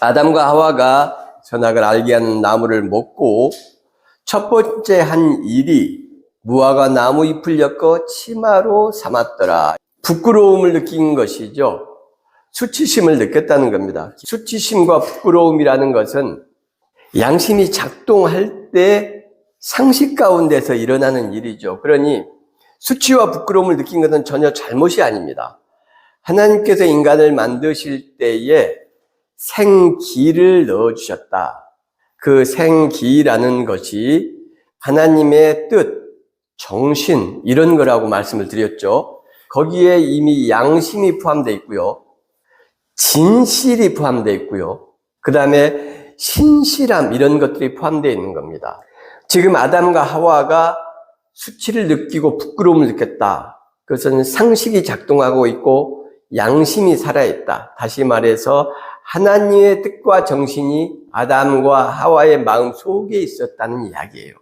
아담과 하와가 선악을 알게 하는 나무를 먹고 첫 번째 한 일이 무화과 나무 잎을 엮어 치마로 삼았더라. 부끄러움을 느낀 것이죠. 수치심을 느꼈다는 겁니다. 수치심과 부끄러움이라는 것은 양심이 작동할 때 상식 가운데서 일어나는 일이죠. 그러니 수치와 부끄러움을 느낀 것은 전혀 잘못이 아닙니다. 하나님께서 인간을 만드실 때에 생기를 넣어주셨다. 그 생기라는 것이 하나님의 뜻, 정신 이런 거라고 말씀을 드렸죠. 거기에 이미 양심이 포함되어 있고요. 진실이 포함되어 있고요. 그 다음에 신실함 이런 것들이 포함되어 있는 겁니다. 지금 아담과 하와가 수치를 느끼고 부끄러움을 느꼈다. 그것은 상식이 작동하고 있고 양심이 살아있다. 다시 말해서 하나님의 뜻과 정신이 아담과 하와의 마음 속에 있었다는 이야기예요.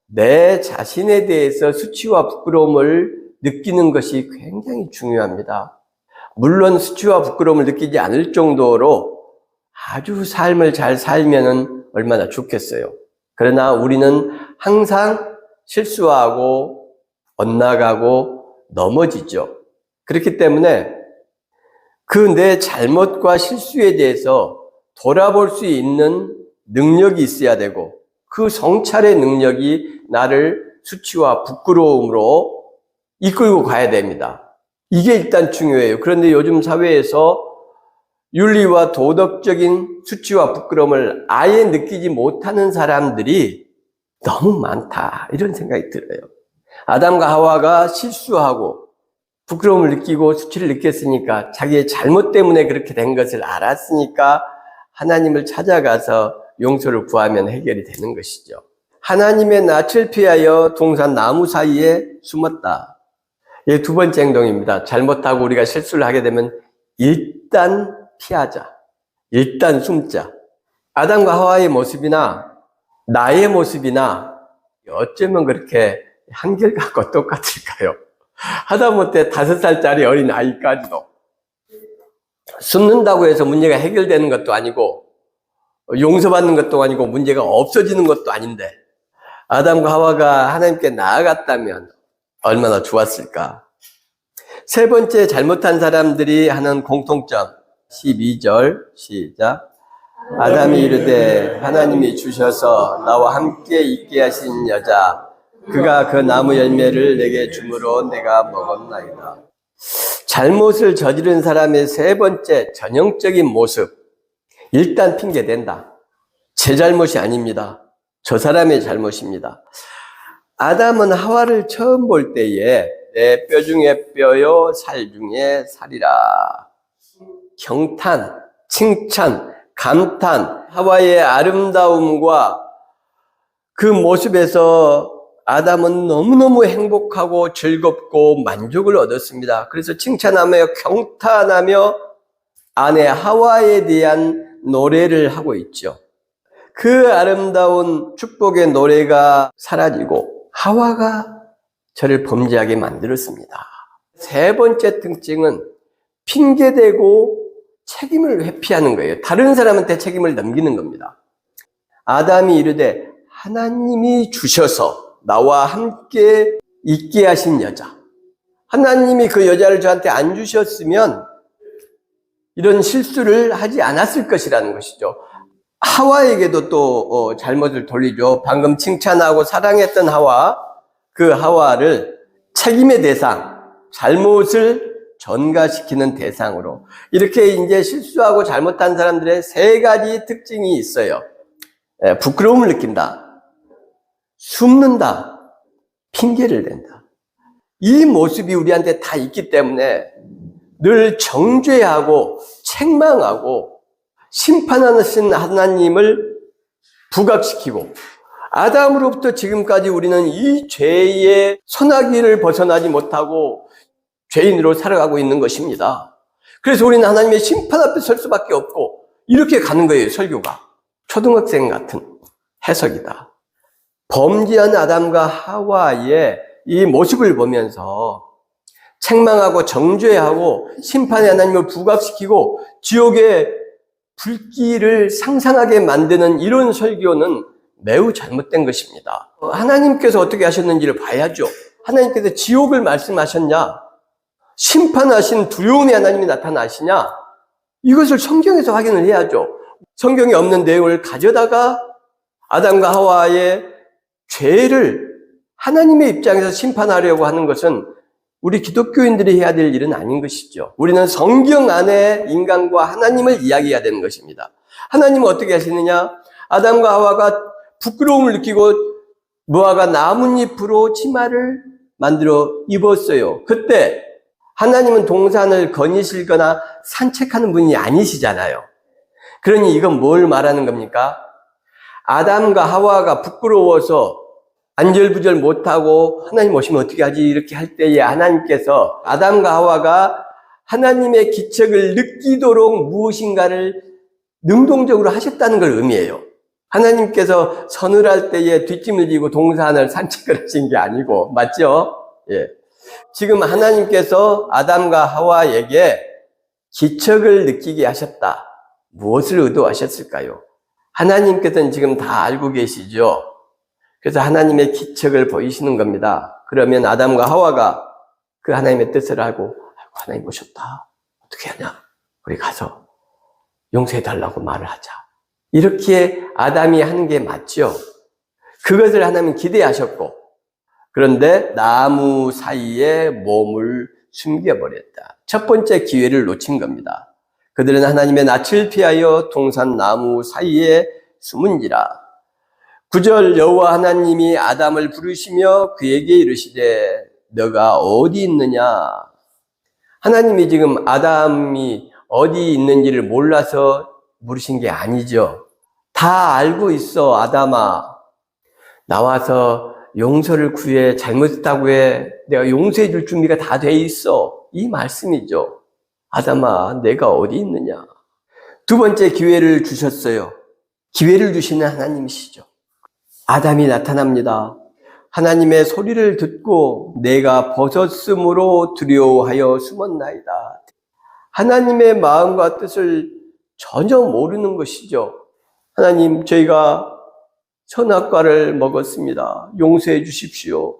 내 자신에 대해서 수치와 부끄러움을 느끼는 것이 굉장히 중요합니다. 물론 수치와 부끄러움을 느끼지 않을 정도로 아주 삶을 잘 살면은 얼마나 좋겠어요. 그러나 우리는 항상 실수하고 엇나가고 넘어지죠. 그렇기 때문에 그 내 잘못과 실수에 대해서 돌아볼 수 있는 능력이 있어야 되고 그 성찰의 능력이 나를 수치와 부끄러움으로 이끌고 가야 됩니다. 이게 일단 중요해요. 그런데 요즘 사회에서 윤리와 도덕적인 수치와 부끄러움을 아예 느끼지 못하는 사람들이 너무 많다. 이런 생각이 들어요. 아담과 하와가 실수하고 부끄러움을 느끼고 수치를 느꼈으니까 자기의 잘못 때문에 그렇게 된 것을 알았으니까 하나님을 찾아가서 용서를 구하면 해결이 되는 것이죠. 하나님의 낯을 피하여 동산 나무 사이에 숨었다. 이게 두 번째 행동입니다. 잘못하고 우리가 실수를 하게 되면 일단 피하자. 일단 숨자. 아담과 하와의 모습이나 나의 모습이나 어쩌면 그렇게 한결같고 똑같을까요? 하다못해 5살짜리 어린 아이까지도 숨는다고 해서 문제가 해결되는 것도 아니고 용서받는 것도 아니고 문제가 없어지는 것도 아닌데 아담과 하와가 하나님께 나아갔다면 얼마나 좋았을까. 세 번째 잘못한 사람들이 하는 공통점 12절 시작. 아담이 이르되 하나님이 주셔서 나와 함께 있게 하신 여자 그가 그 나무 열매를 내게 주므로 내가 먹었나이다. 잘못을 저지른 사람의 세 번째 전형적인 모습. 일단 핑계댄다. 제 잘못이 아닙니다. 저 사람의 잘못입니다. 아담은 하와를 처음 볼 때에 내 뼈 중에 뼈요 살 중에 살이라. 경탄, 칭찬, 감탄, 하와의 아름다움과 그 모습에서 아담은 너무너무 행복하고 즐겁고 만족을 얻었습니다. 그래서 칭찬하며 경탄하며 아내 하와에 대한 노래를 하고 있죠. 그 아름다운 축복의 노래가 사라지고 하와가 저를 범죄하게 만들었습니다. 세 번째 특징은 핑계대고 책임을 회피하는 거예요. 다른 사람한테 책임을 넘기는 겁니다. 아담이 이르되 하나님이 주셔서 나와 함께 있게 하신 여자. 하나님이 그 여자를 저한테 안 주셨으면 이런 실수를 하지 않았을 것이라는 것이죠. 하와에게도 또 잘못을 돌리죠. 방금 칭찬하고 사랑했던 하와, 그 하와를 책임의 대상, 잘못을 전가시키는 대상으로 이렇게 이제 실수하고 잘못한 사람들의 세 가지 특징이 있어요. 부끄러움을 느낀다. 숨는다. 핑계를 댄다. 이 모습이 우리한테 다 있기 때문에 늘 정죄하고 책망하고 심판하신 하나님을 부각시키고 아담으로부터 지금까지 우리는 이 죄의 소나기를 벗어나지 못하고 죄인으로 살아가고 있는 것입니다. 그래서 우리는 하나님의 심판 앞에 설 수밖에 없고 이렇게 가는 거예요. 설교가. 초등학생 같은 해석이다. 범죄한 아담과 하와의 이 모습을 보면서 책망하고 정죄하고 심판의 하나님을 부각시키고 지옥에 불길을 상상하게 만드는 이런 설교는 매우 잘못된 것입니다. 하나님께서 어떻게 하셨는지를 봐야죠. 하나님께서 지옥을 말씀하셨냐? 심판하신 두려움의 하나님이 나타나시냐? 이것을 성경에서 확인을 해야죠. 성경에 없는 내용을 가져다가 아담과 하와의 죄를 하나님의 입장에서 심판하려고 하는 것은 우리 기독교인들이 해야 될 일은 아닌 것이죠. 우리는 성경 안에 인간과 하나님을 이야기해야 되는 것입니다. 하나님은 어떻게 하시느냐? 아담과 하와가 부끄러움을 느끼고 무화과 나뭇잎으로 치마를 만들어 입었어요. 그때 하나님은 동산을 거니시거나 산책하는 분이 아니시잖아요. 그러니 이건 뭘 말하는 겁니까? 아담과 하와가 부끄러워서 안절부절 못하고 하나님 오시면 어떻게 하지? 이렇게 할 때에 하나님께서 아담과 하와가 하나님의 기척을 느끼도록 무엇인가를 능동적으로 하셨다는 걸 의미해요. 하나님께서 서늘할 때에 뒷짐을 지고 동산을 산책을 하신 게 아니고, 맞죠? 예. 지금 하나님께서 아담과 하와에게 기척을 느끼게 하셨다. 무엇을 의도하셨을까요? 하나님께서는 지금 다 알고 계시죠? 그래서 하나님의 기척을 보이시는 겁니다. 그러면 아담과 하와가 그 하나님의 뜻을 알고, 하나님 오셨다. 어떻게 하냐? 우리 가서 용서해달라고 말을 하자. 이렇게 아담이 하는 게 맞죠? 그것을 하나님은 기대하셨고, 그런데 나무 사이에 몸을 숨겨버렸다. 첫 번째 기회를 놓친 겁니다. 그들은 하나님의 낯을 피하여 동산 나무 사이에 숨은지라. 9절 여호와 하나님이 아담을 부르시며 그에게 이르시되 너가 어디 있느냐? 하나님이 지금 아담이 어디 있는지를 몰라서 물으신 게 아니죠. 다 알고 있어, 아담아. 나와서 용서를 구해, 잘못했다고 해. 내가 용서해 줄 준비가 다 돼 있어. 이 말씀이죠. 아담아, 내가 어디 있느냐? 두 번째 기회를 주셨어요. 기회를 주시는 하나님이시죠. 아담이 나타납니다. 하나님의 소리를 듣고 내가 벗었으므로 두려워하여 숨었나이다. 하나님의 마음과 뜻을 전혀 모르는 것이죠. 하나님, 저희가 선악과를 먹었습니다. 용서해 주십시오.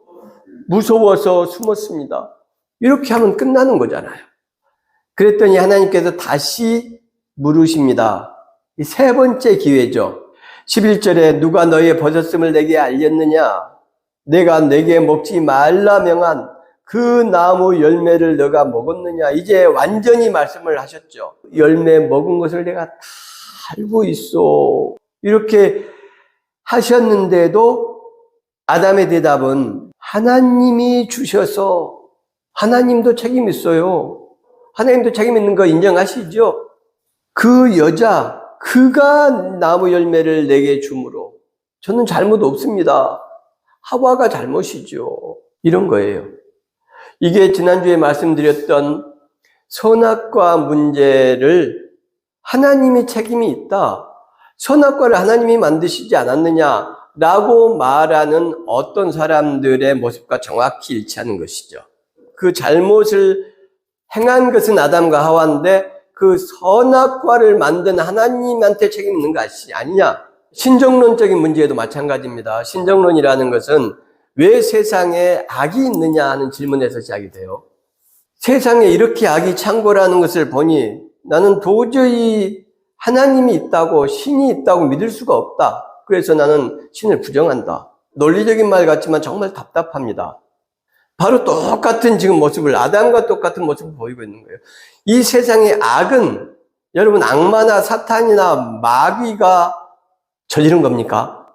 무서워서 숨었습니다. 이렇게 하면 끝나는 거잖아요. 그랬더니 하나님께서 다시 물으십니다. 이 세 번째 기회죠. 11절에 누가 너의 벗었음을 내게 알렸느냐? 내가 내게 먹지 말라 명한 그 나무 열매를 너가 먹었느냐? 이제 완전히 말씀을 하셨죠. 열매 먹은 것을 내가 다 알고 있어. 이렇게 하셨는데도 아담의 대답은 하나님이 주셔서 하나님도 책임 있어요. 하나님도 책임 있는 거 인정하시죠? 그 여자, 그가 나무 열매를 내게 주므로 저는 잘못 없습니다. 하와가 잘못이죠. 이런 거예요. 이게 지난주에 말씀드렸던 선악과 문제를 하나님이 책임이 있다. 선악과를 하나님이 만드시지 않았느냐라고 말하는 어떤 사람들의 모습과 정확히 일치하는 것이죠. 그 잘못을 행한 것은 아담과 하와인데 그 선악과를 만든 하나님한테 책임 있는 것이 아니냐. 신정론적인 문제에도 마찬가지입니다. 신정론이라는 것은 왜 세상에 악이 있느냐 하는 질문에서 시작이 돼요. 세상에 이렇게 악이 창궐하는 것을 보니 나는 도저히 하나님이 있다고, 신이 있다고 믿을 수가 없다. 그래서 나는 신을 부정한다. 논리적인 말 같지만 정말 답답합니다. 바로 똑같은 지금 모습을, 아담과 똑같은 모습을 보이고 있는 거예요. 이 세상의 악은 여러분 악마나 사탄이나 마귀가 저지른 겁니까?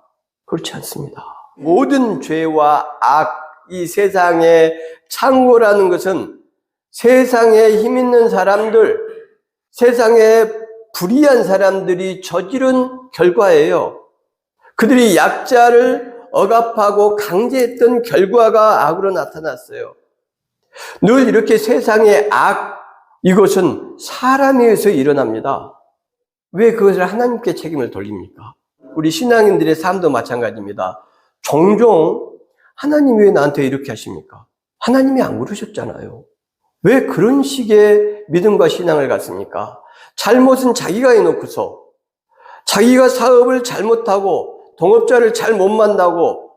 그렇지 않습니다. 모든 죄와 악, 이 세상에 창궐하는 것은 세상에 힘 있는 사람들, 세상에 불의한 사람들이 저지른 결과예요. 그들이 약자를 억압하고 강제했던 결과가 악으로 나타났어요. 늘 이렇게 세상의 악, 이것은 사람에 의해서 일어납니다. 왜 그것을 하나님께 책임을 돌립니까? 우리 신앙인들의 삶도 마찬가지입니다. 종종 하나님이 왜 나한테 이렇게 하십니까? 하나님이 안 그러셨잖아요. 왜 그런 식의 믿음과 신앙을 갖습니까? 잘못은 자기가 해놓고서 자기가 사업을 잘못하고 동업자를 잘 못 만나고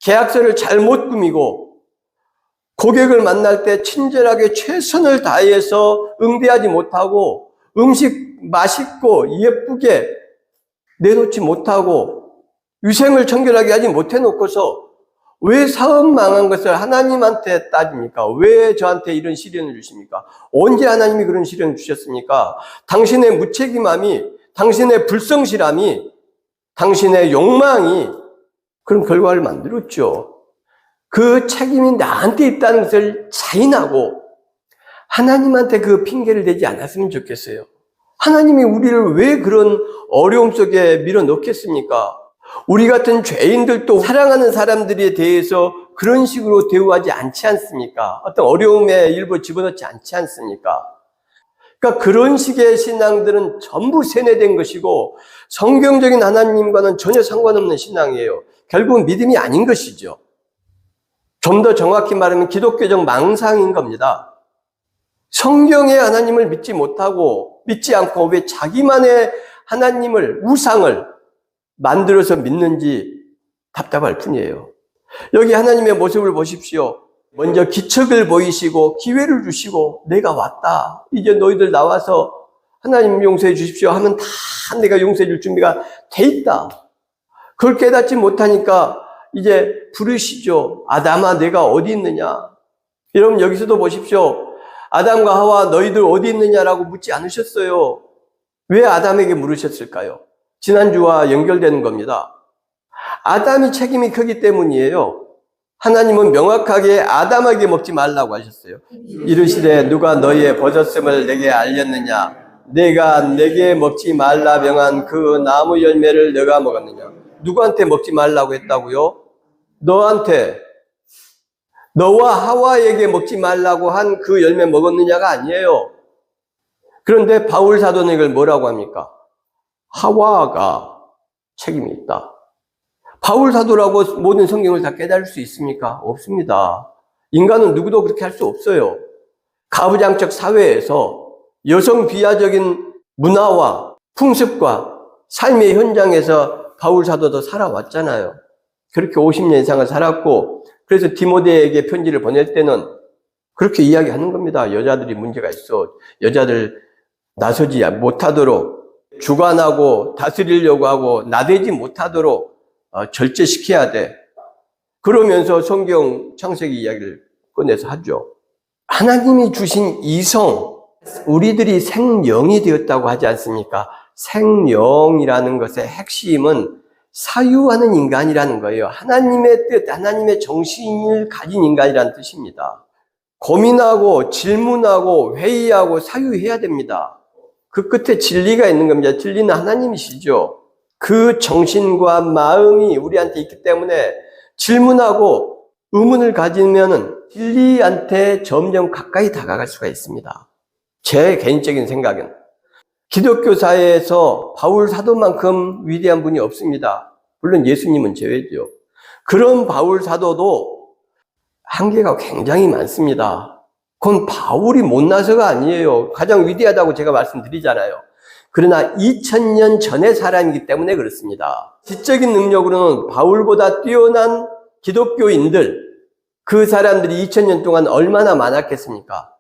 계약서를 잘못 꾸미고 고객을 만날 때 친절하게 최선을 다해서 응대하지 못하고 음식 맛있고 예쁘게 내놓지 못하고 위생을 청결하게 하지 못해놓고서 왜 사업 망한 것을 하나님한테 따집니까? 왜 저한테 이런 시련을 주십니까? 언제 하나님이 그런 시련을 주셨습니까? 당신의 무책임함이, 당신의 불성실함이, 당신의 욕망이 그런 결과를 만들었죠. 그 책임이 나한테 있다는 것을 자인하고 하나님한테 그 핑계를 대지 않았으면 좋겠어요. 하나님이 우리를 왜 그런 어려움 속에 밀어넣겠습니까? 우리 같은 죄인들도 사랑하는 사람들에 대해서 그런 식으로 대우하지 않지 않습니까? 어떤 어려움에 일부 집어넣지 않지 않습니까? 그러니까 그런 식의 신앙들은 전부 세뇌된 것이고 성경적인 하나님과는 전혀 상관없는 신앙이에요. 결국은 믿음이 아닌 것이죠. 좀 더 정확히 말하면 기독교적 망상인 겁니다. 성경의 하나님을 믿지 못하고 믿지 않고 왜 자기만의 하나님을, 우상을 만들어서 믿는지 답답할 뿐이에요. 여기 하나님의 모습을 보십시오. 먼저 기척을 보이시고 기회를 주시고 내가 왔다. 이제 너희들 나와서 하나님 용서해 주십시오 하면 다 내가 용서해 줄 준비가 돼 있다. 그걸 깨닫지 못하니까 이제 부르시죠. 아담아 내가 어디 있느냐. 여러분 여기서도 보십시오. 아담과 하와 너희들 어디 있느냐라고 묻지 않으셨어요. 왜 아담에게 물으셨을까요? 지난주와 연결되는 겁니다. 아담이 책임이 크기 때문이에요. 하나님은 명확하게 아담에게 먹지 말라고 하셨어요. 이르시되 누가 너희의 버졌음을 내게 알렸느냐? 내가 내게 먹지 말라 명한 그 나무 열매를 너가 먹었느냐? 누구한테 먹지 말라고 했다고요? 너한테. 너와 하와에게 먹지 말라고 한 그 열매 먹었느냐가 아니에요. 그런데 바울 사도는 이걸 뭐라고 합니까? 하와가 책임이 있다. 바울 사도라고 모든 성경을 다 깨달을 수 있습니까? 없습니다. 인간은 누구도 그렇게 할 수 없어요. 가부장적 사회에서 여성 비하적인 문화와 풍습과 삶의 현장에서 바울 사도도 살아왔잖아요. 그렇게 50년 이상을 살았고, 그래서 디모데에게 편지를 보낼 때는 그렇게 이야기하는 겁니다. 여자들이 문제가 있어. 여자들 나서지 못하도록 주관하고 다스리려고 하고 나대지 못하도록 절제시켜야 돼. 그러면서 성경 창세기 이야기를 꺼내서 하죠. 하나님이 주신 이성, 우리들이 생명이 되었다고 하지 않습니까? 생명이라는 것의 핵심은 사유하는 인간이라는 거예요. 하나님의 뜻, 하나님의 정신을 가진 인간이라는 뜻입니다. 고민하고 질문하고 회의하고 사유해야 됩니다. 그 끝에 진리가 있는 겁니다. 진리는 하나님이시죠. 그 정신과 마음이 우리한테 있기 때문에 질문하고 의문을 가지면은 진리한테 점점 가까이 다가갈 수가 있습니다. 제 개인적인 생각은 기독교 사회에서 바울 사도만큼 위대한 분이 없습니다. 물론 예수님은 제외죠. 그런 바울 사도도 한계가 굉장히 많습니다. 그건 바울이 못나서가 아니에요. 가장 위대하다고 제가 말씀드리잖아요. 그러나 2000년 전의 사람이기 때문에 그렇습니다. 지적인 능력으로는 바울보다 뛰어난 기독교인들, 그 사람들이 2000년 동안 얼마나 많았겠습니까?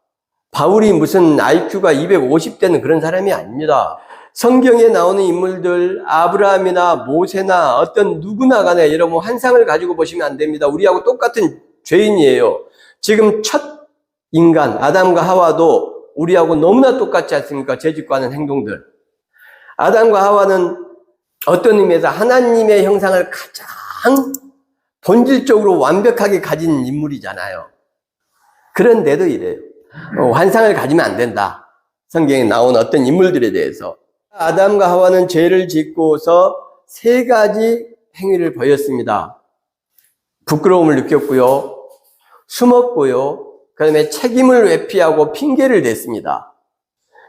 바울이 무슨 IQ가 250되는 그런 사람이 아닙니다. 성경에 나오는 인물들, 아브라함이나 모세나 어떤 누구나 간에 여러분 환상을 가지고 보시면 안 됩니다. 우리하고 똑같은 죄인이에요. 지금 첫 인간, 아담과 하와도 우리하고 너무나 똑같지 않습니까? 죄짓고 하는 행동들. 아담과 하와는 어떤 의미에서 하나님의 형상을 가장 본질적으로 완벽하게 가진 인물이잖아요. 그런데도 이래요. 환상을 가지면 안 된다. 성경에 나온 어떤 인물들에 대해서. 아담과 하와는 죄를 짓고서 세 가지 행위를 보였습니다. 부끄러움을 느꼈고요. 숨었고요. 그 다음에 책임을 회피하고 핑계를 댔습니다.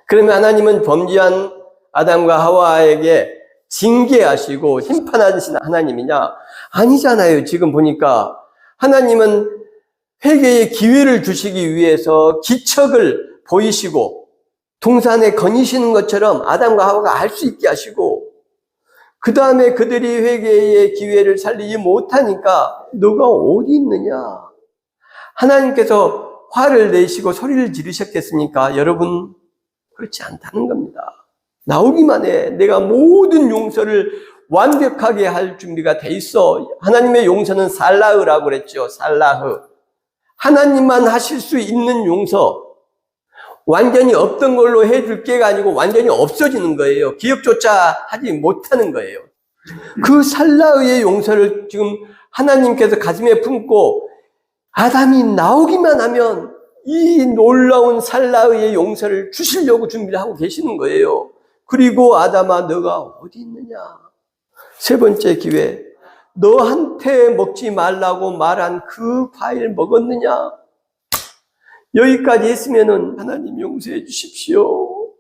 그러면 하나님은 범죄한 아담과 하와에게 징계하시고 심판하시는 하나님이냐? 아니잖아요. 지금 보니까 하나님은 회개의 기회를 주시기 위해서 기척을 보이시고 동산에 거니시는 것처럼 아담과 하와가 알 수 있게 하시고 그 다음에 그들이 회개의 기회를 살리지 못하니까 너가 어디 있느냐? 하나님께서 화를 내시고 소리를 지르셨겠습니까? 여러분, 그렇지 않다는 겁니다. 나오기만 해. 내가 모든 용서를 완벽하게 할 준비가 돼 있어. 하나님의 용서는 살라흐라고 그랬죠. 살라흐. 하나님만 하실 수 있는 용서. 완전히 없던 걸로 해줄 게가 아니고 완전히 없어지는 거예요. 기억조차 하지 못하는 거예요. 그 살라흐의 용서를 지금 하나님께서 가슴에 품고 아담이 나오기만 하면 이 놀라운 살라흐의 용서를 주시려고 준비를 하고 계시는 거예요. 그리고 아담아 너가 어디 있느냐? 세 번째 기회, 너한테 먹지 말라고 말한 그 과일 먹었느냐? 여기까지 했으면은 하나님 용서해 주십시오.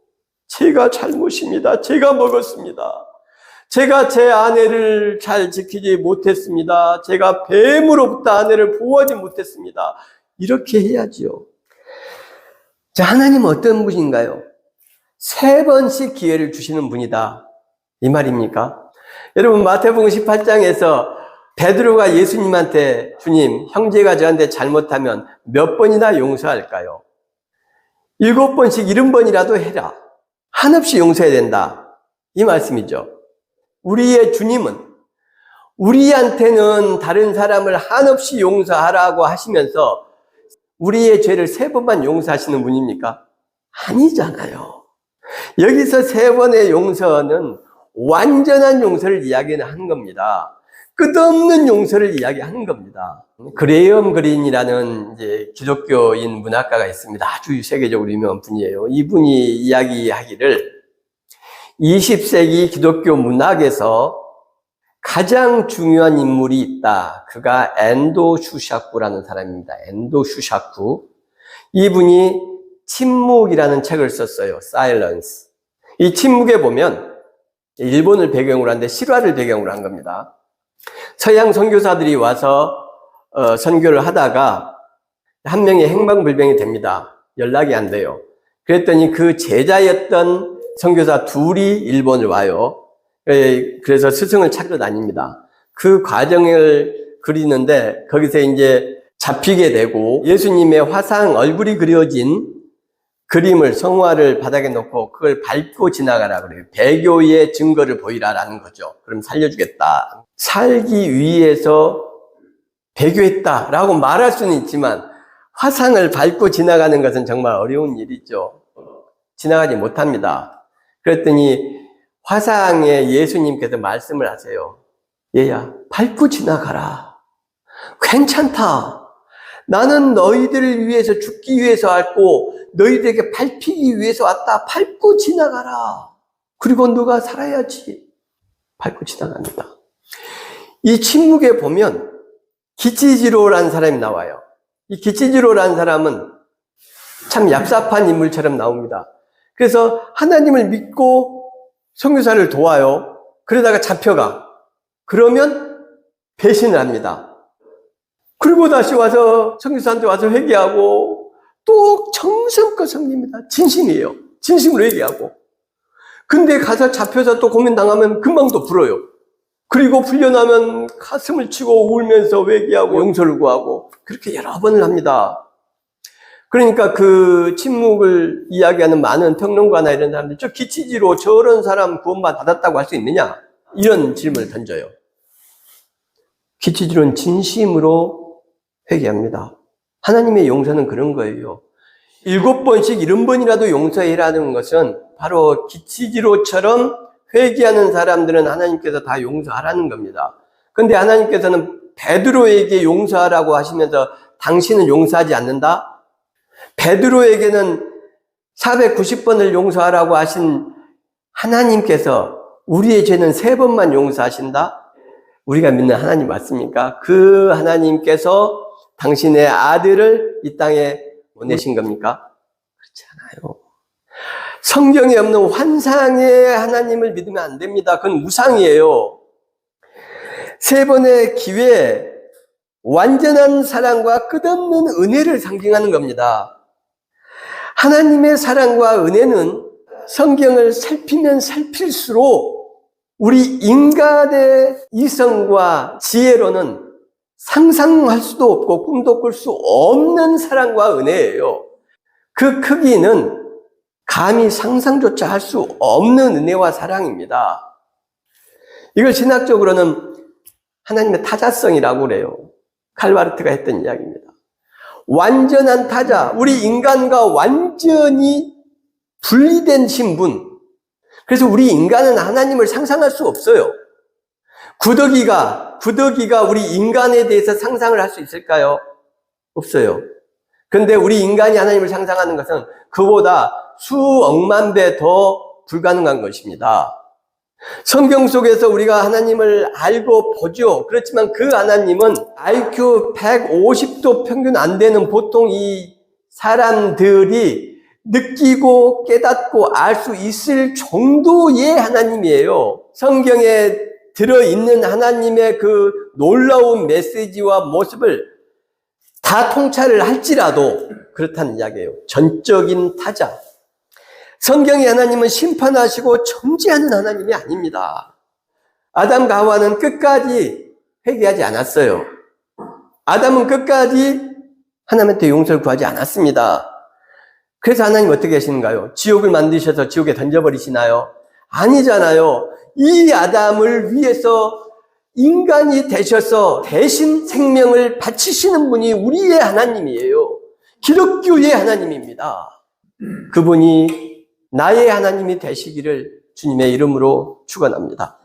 제가 잘못입니다. 제가 먹었습니다. 제가 제 아내를 잘 지키지 못했습니다. 제가 뱀으로부터 아내를 보호하지 못했습니다. 이렇게 해야지요. 자, 하나님은 어떤 분인가요? 3번씩 기회를 주시는 분이다. 이 말입니까? 여러분, 마태복음 18장에서 베드로가 예수님한테 주님, 형제가 저한테 잘못하면 몇 번이나 용서할까요? 7번씩 70번이라도 해라. 한없이 용서해야 된다. 이 말씀이죠. 우리의 주님은 우리한테는 다른 사람을 한없이 용서하라고 하시면서 우리의 죄를 3번만 용서하시는 분입니까? 아니잖아요. 여기서 3번의 용서는 완전한 용서를 이야기하는 겁니다. 끝없는 용서를 이야기하는 겁니다. 그레이엄 그린이라는 이제 기독교인 문학가가 있습니다. 아주 세계적으로 유명한 분이에요. 이분이 이야기하기를 20세기 기독교 문학에서 가장 중요한 인물이 있다. 그가 엔도 슈샤쿠라는 사람입니다. 엔도 슈샤쿠. 이분이 침묵이라는 책을 썼어요. Silence. 이 침묵에 보면 일본을 배경으로 하는데 실화를 배경으로 한 겁니다. 서양 선교사들이 와서 선교를 하다가 한 명이 행방불명이 됩니다. 연락이 안 돼요. 그랬더니 그 제자였던 선교사 둘이 일본을 와요. 그래서 스승을 찾으러 다닙니다. 그 과정을 그리는데 거기서 이제 잡히게 되고 예수님의 화상 얼굴이 그려진 그림을 성화를 바닥에 놓고 그걸 밟고 지나가라 그래요. 배교의 증거를 보이라라는 거죠. 그럼 살려주겠다. 살기 위해서 배교했다라고 말할 수는 있지만 화상을 밟고 지나가는 것은 정말 어려운 일이죠. 지나가지 못합니다. 그랬더니 화상에 예수님께서 말씀을 하세요. 얘야, 밟고 지나가라. 괜찮다. 나는 너희들을 위해서 죽기 위해서 왔고 너희들에게 밟히기 위해서 왔다. 밟고 지나가라. 그리고 너가 살아야지. 밟고 지나갑니다. 이 침묵에 보면 기치지로라는 사람이 나와요. 이 기치지로라는 사람은 참 얍삽한 인물처럼 나옵니다. 그래서 하나님을 믿고 선교사를 도와요. 그러다가 잡혀가. 그러면 배신을 합니다. 그리고 다시 와서 선교사한테 와서 회개하고 또 정성껏 섬깁니다. 진심이에요. 진심으로 회개하고. 근데 가서 잡혀서 또 고민당하면 금방 또 불어요. 그리고 풀려나면 가슴을 치고 울면서 회개하고 용서를 구하고 그렇게 여러 번을 합니다. 그러니까 그 침묵을 이야기하는 많은 평론가나 이런 사람들이 저 기치지로 저런 사람 구원받았다고 할 수 있느냐? 이런 질문을 던져요. 기치지로는 진심으로 회개합니다. 하나님의 용서는 그런 거예요. 7번씩 70번이라도 용서해라는 것은 바로 기치지로처럼 회개하는 사람들은 하나님께서 다 용서하라는 겁니다. 그런데 하나님께서는 베드로에게 용서하라고 하시면서 당신은 용서하지 않는다? 베드로에게는 490번을 용서하라고 하신 하나님께서 우리의 죄는 3번만 용서하신다? 우리가 믿는 하나님 맞습니까? 그 하나님께서 당신의 아들을 이 땅에 보내신 겁니까? 그렇지 않아요. 성경에 없는 환상의 하나님을 믿으면 안 됩니다. 그건 우상이에요. 3번의 기회, 완전한 사랑과 끝없는 은혜를 상징하는 겁니다. 하나님의 사랑과 은혜는 성경을 살피면 살필수록 우리 인간의 이성과 지혜로는 상상할 수도 없고 꿈도 꿀 수 없는 사랑과 은혜예요. 그 크기는 감히 상상조차 할 수 없는 은혜와 사랑입니다. 이걸 신학적으로는 하나님의 타자성이라고 그래요. 칼바르트가 했던 이야기입니다. 완전한 타자, 우리 인간과 완전히 분리된 신분. 그래서 우리 인간은 하나님을 상상할 수 없어요. 구더기가 우리 인간에 대해서 상상을 할 수 있을까요? 없어요. 그런데 우리 인간이 하나님을 상상하는 것은 그보다 수억만 배 더 불가능한 것입니다. 성경 속에서 우리가 하나님을 알고 보죠. 그렇지만 그 하나님은 IQ 150도 평균 안 되는 보통 이 사람들이 느끼고 깨닫고 알 수 있을 정도의 하나님이에요. 성경에 들어있는 하나님의 그 놀라운 메시지와 모습을 다 통찰을 할지라도 그렇다는 이야기예요. 전적인 타자. 성경의 하나님은 심판하시고 정죄하는 하나님이 아닙니다. 아담과 하와는 끝까지 회개하지 않았어요. 아담은 끝까지 하나님한테 용서를 구하지 않았습니다. 그래서 하나님 어떻게 하시는가요? 지옥을 만드셔서 지옥에 던져버리시나요? 아니잖아요. 이 아담을 위해서 인간이 되셔서 대신 생명을 바치시는 분이 우리의 하나님이에요. 기독교의 하나님입니다. 그분이 나의 하나님이 되시기를 주님의 이름으로 축원합니다.